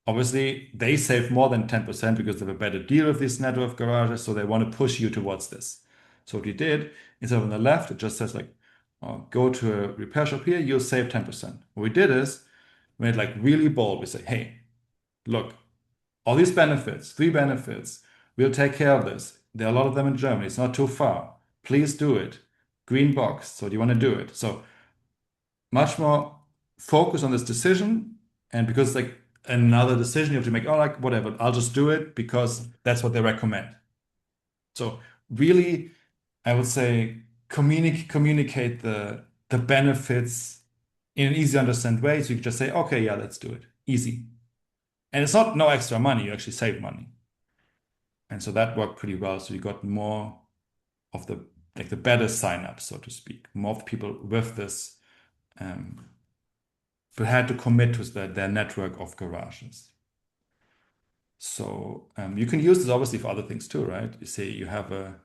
Obviously, they save more than 10% because they have a better deal with this network of garages, so they want to push you towards this. So what we did, instead of on the left, it just says like, go to a repair shop here, you'll save 10%. What we did is, we made like really bold. We say, hey, look, all these benefits, 3 benefits, we'll take care of this. There are a lot of them in Germany. It's not too far. Please do it. Green box. So do you want to do it? So much more focus on this decision. And because it's like another decision you have to make, oh, like whatever, I'll just do it because that's what they recommend. So really, I would say communicate the benefits in an easy understand way. So you can just say, okay, yeah, let's do it. Easy. And it's not no extra money, you actually save money. And so that worked pretty well. So you got more of the better signups, so to speak, more of people with this who had to commit to their network of garages. So you can use this obviously for other things too, right? You say you have a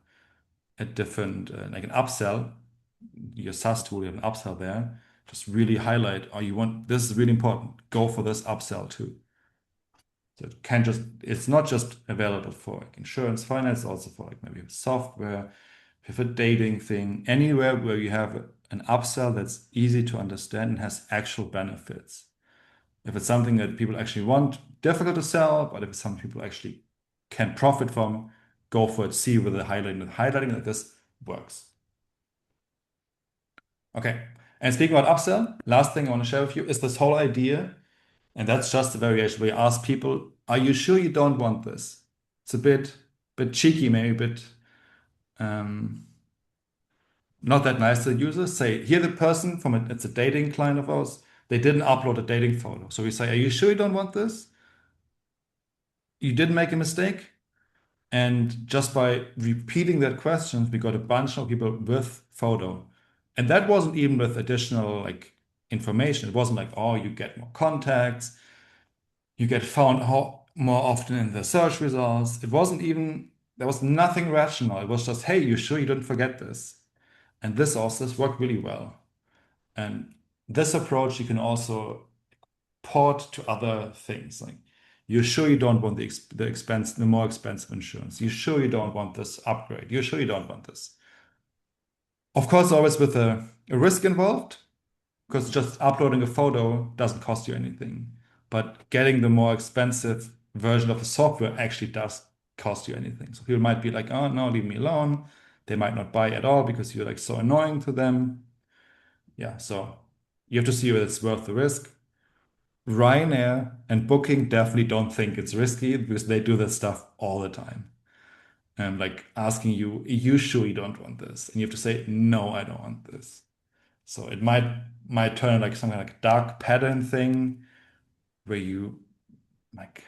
different like an upsell, your SaaS tool, you have an upsell there. Just really highlight, oh, this is really important. Go for this upsell too. So it's not just available for like insurance, finance, also for like maybe software, if a dating thing, anywhere where you have an upsell that's easy to understand and has actual benefits. If it's something that people actually want, difficult to sell, but if it's something people actually can profit from, go for it. See whether the highlighting like this works. Okay. And speaking about upsell, last thing I want to share with you is this whole idea, and that's just a variation where you ask people, are you sure you don't want this? It's a bit cheeky, maybe a bit not that nice to the users. Say, here the person from it's a dating client of ours, they didn't upload a dating photo. So we say, are you sure you don't want this? You didn't make a mistake? And just by repeating that question, we got a bunch of people with photo. And that wasn't even with additional like information. It wasn't like, oh, you get more contacts, you get found more often in the search results. It wasn't even, there was nothing rational. It was just, hey, you sure you didn't forget this? And this worked really well. And this approach you can also port to other things. Like, you're sure you don't want the more expensive insurance. You're sure you don't want this upgrade. You're sure you don't want this. Of course, always with a risk involved, because just uploading a photo doesn't cost you anything. But getting the more expensive version of the software actually does cost you anything. So people might be like, oh no, leave me alone. They might not buy at all because you're like so annoying to them. Yeah, so you have to see whether it's worth the risk. Ryanair and Booking definitely don't think it's risky because they do this stuff all the time. Like asking you, you sure you don't want this? And you have to say, no, I don't want this. So it might turn like some kind of like dark pattern thing where you like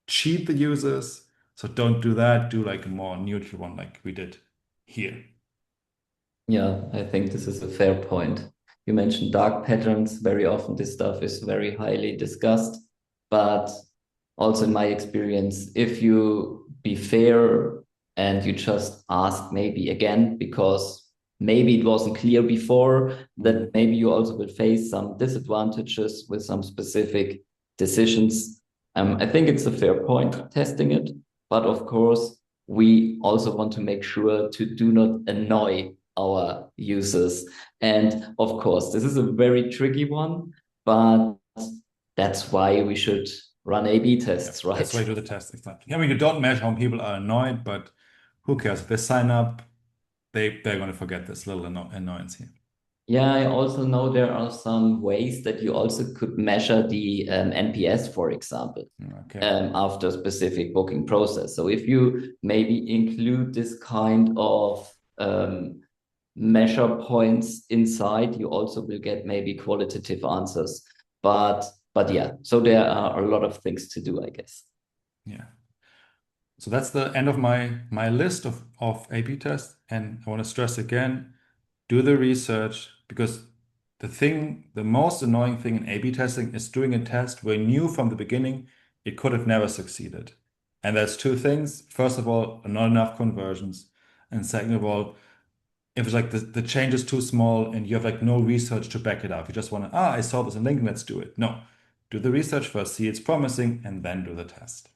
cheat the users. So don't do that. Do like a more neutral one like we did here. Yeah, I think this is a fair point. You mentioned dark patterns. Very often, this stuff is very highly discussed. But also, in my experience, if you be fair and you just ask maybe again, because maybe it wasn't clear before, that maybe you also will face some disadvantages with some specific decisions. I think it's a fair point testing it. But of course, we also want to make sure to do not annoy our users. And of course, this is a very tricky one, but that's why we should run A/B tests, Yeah, that's why right? you do the test. Exactly. I mean, you don't measure how people are annoyed, but who cares? If they sign up, they're going to forget this little annoyance here. Yeah, I also know there are some ways that you also could measure the NPS, for example, Okay. after a specific booking process. So if you maybe include this kind of measure points inside, you also will get maybe qualitative answers. But yeah, so there are a lot of things to do, I guess. Yeah. So that's the end of my list of A/B tests. And I want to stress again, do the research because the most annoying thing in A/B testing is doing a test where you knew from the beginning it could have never succeeded. And that's two things. First of all, not enough conversions. And second of all, if it's like the change is too small and you have like no research to back it up, you just want to, I saw this in LinkedIn, let's do it. No, do the research first, see it's promising, and then do the test.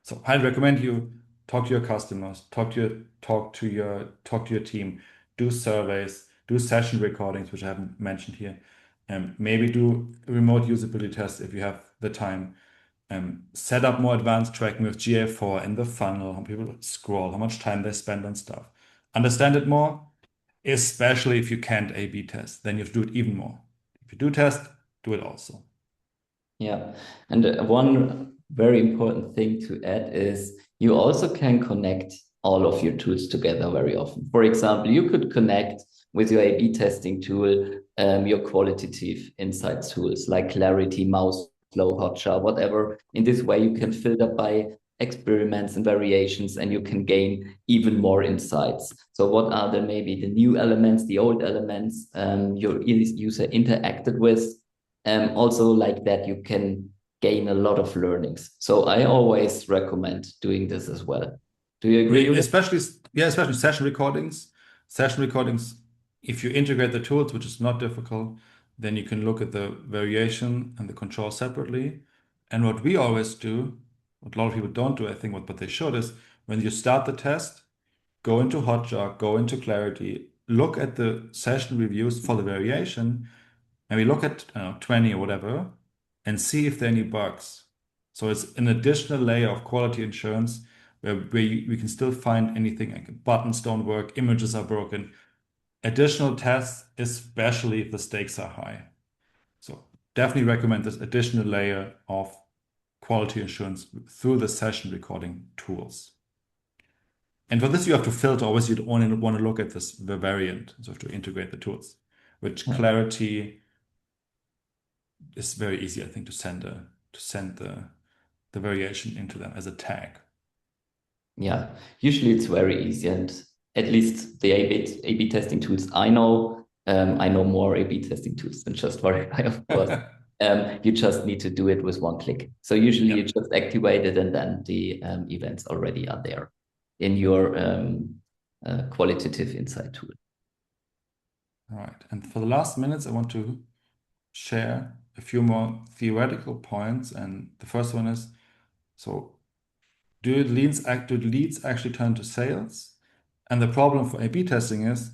So I recommend you talk to your customers, talk to your team, do surveys, do session recordings, which I haven't mentioned here, and maybe do remote usability tests if you have the time. Set up more advanced tracking with GA4 in the funnel, how people scroll, how much time they spend on stuff. Understand it more, especially if you can't A/B test, then you have to do it even more. If you do test, do it also. Yeah. And one very important thing to add is you also can connect all of your tools together very often. For example, you could connect with your A/B testing tool, your qualitative insights tools like Clarity, Mouse, Flow, Hotjar, whatever. In this way, you can filter by experiments and variations, and you can gain even more insights. So, what are the maybe the new elements, the old elements your user interacted with? Also like that you can gain a lot of learnings. So I always recommend doing this as well. Do you agree, Julian? Especially session recordings. Session recordings, if you integrate the tools, which is not difficult, then you can look at the variation and the control separately. And what we always do, what a lot of people don't do, I think, what they should is when you start the test, go into Hotjar, go into Clarity, look at the session reviews for the variation, and we look at 20 or whatever, and see if there are any bugs. So it's an additional layer of quality assurance where we can still find anything like buttons don't work, images are broken, additional tests, especially if the stakes are high. So definitely recommend this additional layer of quality assurance through the session recording tools. And for this, you have to filter. Always, you'd only want to look at the variant, so you have to integrate the tools, which Yeah. Clarity is very easy, I think, to send the variation into them as a tag. Yeah, usually it's very easy, and at least the A/B testing tools I know more A/B testing tools than just Verify, of course. You just need to do it with one click. So usually Yeah. you just activate it, and then the events already are there in your qualitative insight tool. All right. And for the last minutes, I want to share a few more theoretical points. And the first one is, so do leads actually turn to sales? And the problem for A/B testing is,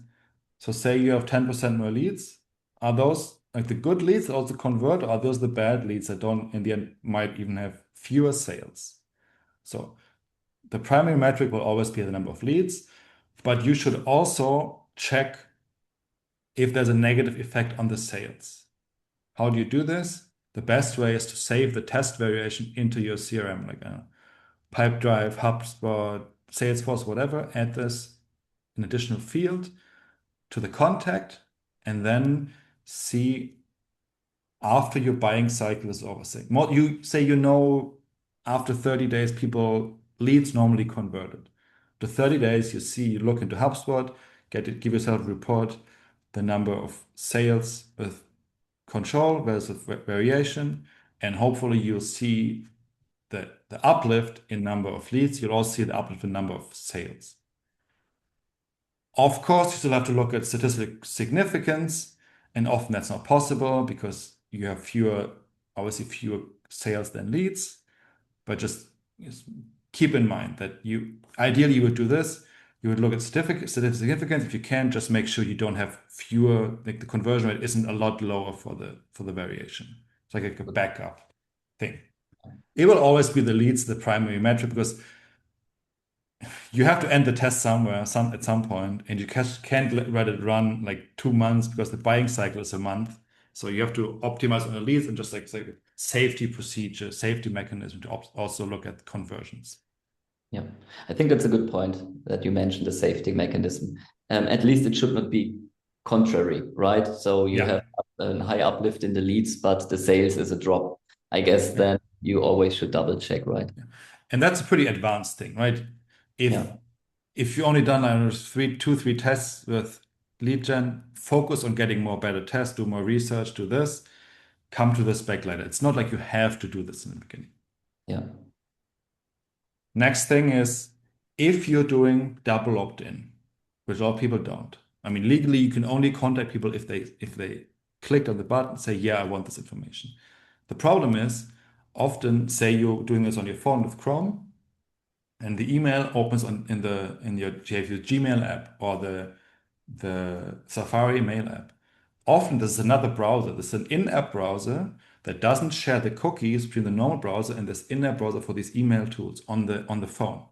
so say you have 10% more leads. Are those like the good leads that also convert, or are those the bad leads that don't, in the end, might even have fewer sales? So the primary metric will always be the number of leads, but you should also check if there's a negative effect on the sales. How do you do this? The best way is to save the test variation into your CRM, like Pipedrive, HubSpot, Salesforce, whatever. Add this an additional field to the contact, and then see after your buying cycle is over. After 30 days, people leads normally converted. After 30 days, you look into HubSpot, give yourself a report, the number of sales with control versus variation, and hopefully you'll see the uplift in number of leads. You'll also see the uplift in number of sales. Of course, you still have to look at statistical significance, and often that's not possible because you have obviously fewer sales than leads. But just keep in mind that ideally you would do this. You would look at statistical significance. If you can, just make sure you don't have fewer, like the conversion rate isn't a lot lower for the variation. It's like a backup thing. It will always be the leads, the primary metric, because you have to end the test somewhere, at some point, and you can't let it run like 2 months because the buying cycle is a month. So you have to optimize on the leads and just like safety procedure, safety mechanism to also look at conversions. Yeah, I think that's a good point that you mentioned the safety mechanism. At least it should not be contrary, right? So you have a high uplift in the leads, but the sales is a drop. I guess then you always should double check, right? Yeah. And that's a pretty advanced thing, right? If you only done, I don't know, 3 tests with lead gen, focus on getting more better tests, do more research, do this, come to this back later. It's not like you have to do this in the beginning. Yeah. Next thing is if you're doing double opt-in, which a lot of people don't. I mean, legally, you can only contact people if they clicked on the button, say, yeah, I want this information. The problem is often, say you're doing this on your phone with Chrome, and the email opens in your Gmail app or the Safari mail app. Often this is another browser. This is an in-app browser that doesn't share the cookies between the normal browser and this in-app browser for these email tools on the phone.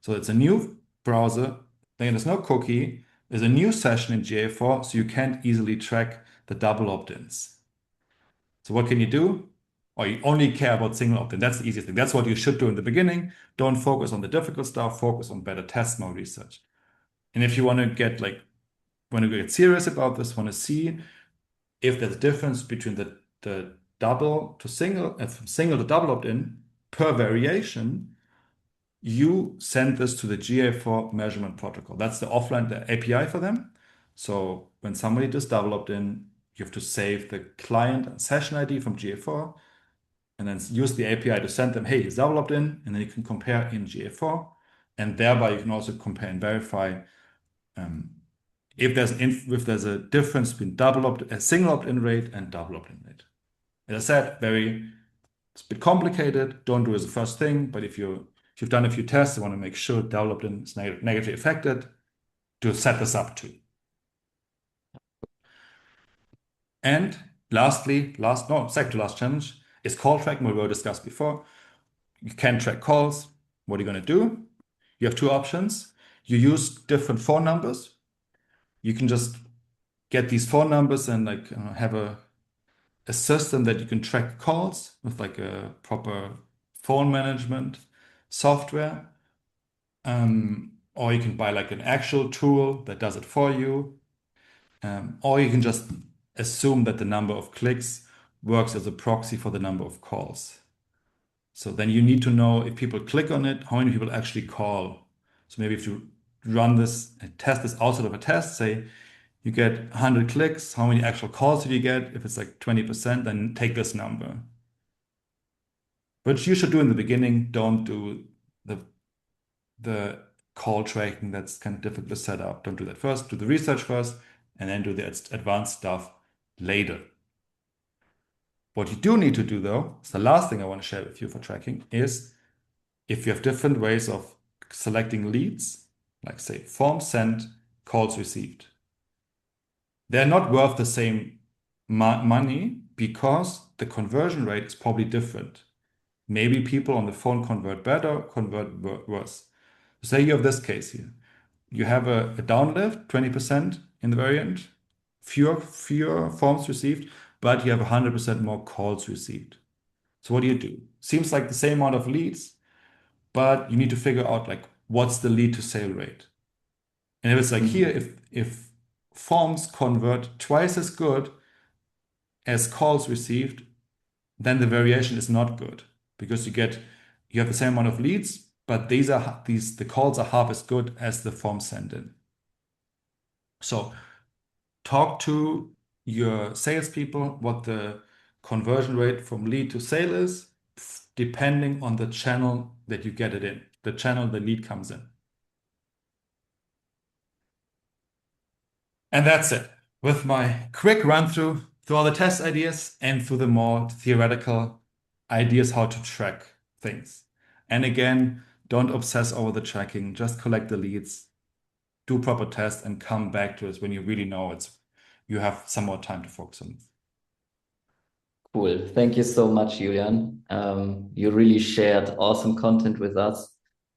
So it's a new browser. Then there's no cookie. There's a new session in GA4, so you can't easily track the double opt-ins. So what can you do? Or you only care about single opt-in. That's the easiest thing. That's what you should do in the beginning. Don't focus on the difficult stuff. Focus on better tests, more research. And if you want to get serious about this, want to see if there's a difference between the double to single and from single to double opt-in per variation, you send this to the GA4 measurement protocol. That's the API for them. So when somebody does double opt-in, you have to save the client and session ID from GA4 and then use the API to send them, hey, it's double opt-in, and then you can compare in GA4, and thereby you can also compare and verify if there's a difference between a single opt-in rate and double opt-in rate. As I said, it's a bit complicated. Don't do it as the first thing, but if you've done a few tests, you want to make sure double opt-in is negatively affected. to set this up to. And lastly, second to last challenge is call tracking, what we discussed before. You can track calls. What are you going to do? You have two options. You use different phone numbers. You can just get these phone numbers and like have a system that you can track calls with like a proper phone management software. Or you can buy like an actual tool that does it for you. Or you can just assume that the number of clicks works as a proxy for the number of calls. So then you need to know if people click on it, how many people actually call. So maybe if you run this, test this outside of a test, say you get 100 clicks, how many actual calls did you get? If it's like 20%, then take this number. Which you should do in the beginning. Don't do the call tracking that's kind of difficult to set up. Don't do that first. Do the research first, and then do the advanced stuff later. What you do need to do, though, is the last thing I want to share with you for tracking is if you have different ways of selecting leads, like say forms sent, calls received. They're not worth the same money because the conversion rate is probably different. Maybe people on the phone convert better, convert worse. Say you have this case here. You have a downlift, 20% in the variant, fewer forms received, but you have 100% more calls received. So what do? Seems like the same amount of leads, but you need to figure out like what's the lead to sale rate. And if it's like here, if forms convert twice as good as calls received, then the variation is not good because you have the same amount of leads, but the calls are half as good as the forms sent in. So talk to your salespeople what the conversion rate from lead to sale is, depending on the channel that you get it in, the channel the lead comes in. And that's it. With my quick run through all the test ideas and through the more theoretical ideas how to track things. And again, don't obsess over the tracking, just collect the leads, do proper tests, and come back to us when you really know you have some more time to focus on it. Cool. Thank you so much, Julian. You really shared awesome content with us.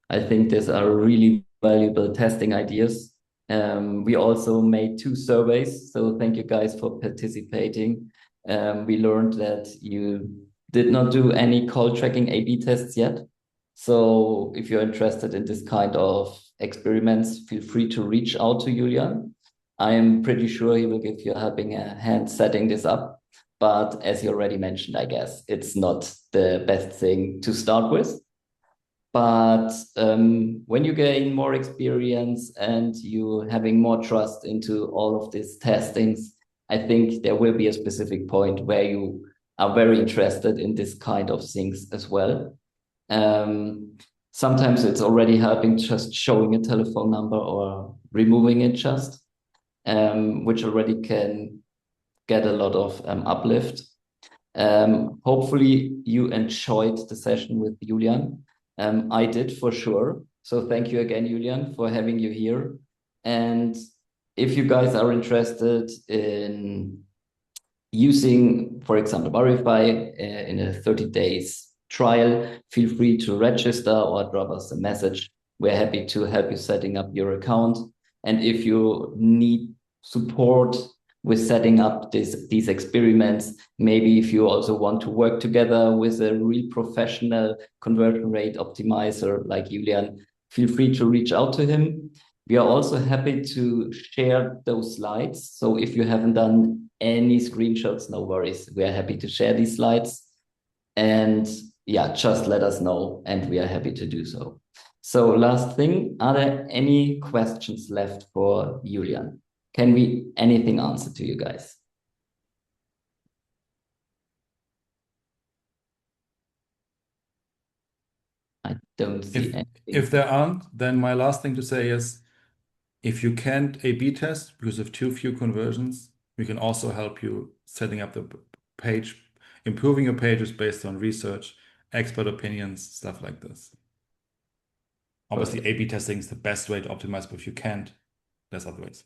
I think these are really valuable testing ideas. We also made 2 surveys, so thank you guys for participating. We learned that you did not do any call tracking A/B tests yet. So if you're interested in this kind of experiments, feel free to reach out to Julian. I'm pretty sure he will give you a helping hand setting this up. But as you already mentioned, I guess it's not the best thing to start with. But when you gain more experience and you having more trust into all of these testings, I think there will be a specific point where you are very interested in this kind of things as well. Sometimes it's already helping just showing a telephone number or removing it just, which already can get a lot of uplift. Hopefully you enjoyed the session with Julian. I did for sure. So thank you again, Julian, for having you here. And if you guys are interested in using, for example, Verify in a 30 days trial, feel free to register or drop us a message. We're happy to help you setting up your account. And if you need support with setting up these experiments, maybe if you also want to work together with a real professional conversion rate optimizer like Julian, feel free to reach out to him. We are also happy to share those slides. So if you haven't done any screenshots, no worries. We are happy to share these slides. And yeah, just let us know and we are happy to do so. So last thing, are there any questions left for Julian? Can we anything answer to you guys? I don't see anything. If there aren't, then my last thing to say is if you can't A/B test because of too few conversions, we can also help you setting up the page, improving your pages based on research, expert opinions, stuff like this. Obviously, A/B testing is the best way to optimize, but if you can't, less other ways.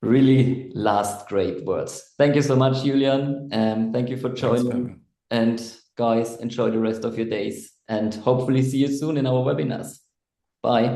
Really last great words. Thank you so much, Julian. Thank you for joining. And guys, enjoy the rest of your days and hopefully see you soon in our webinars. Bye.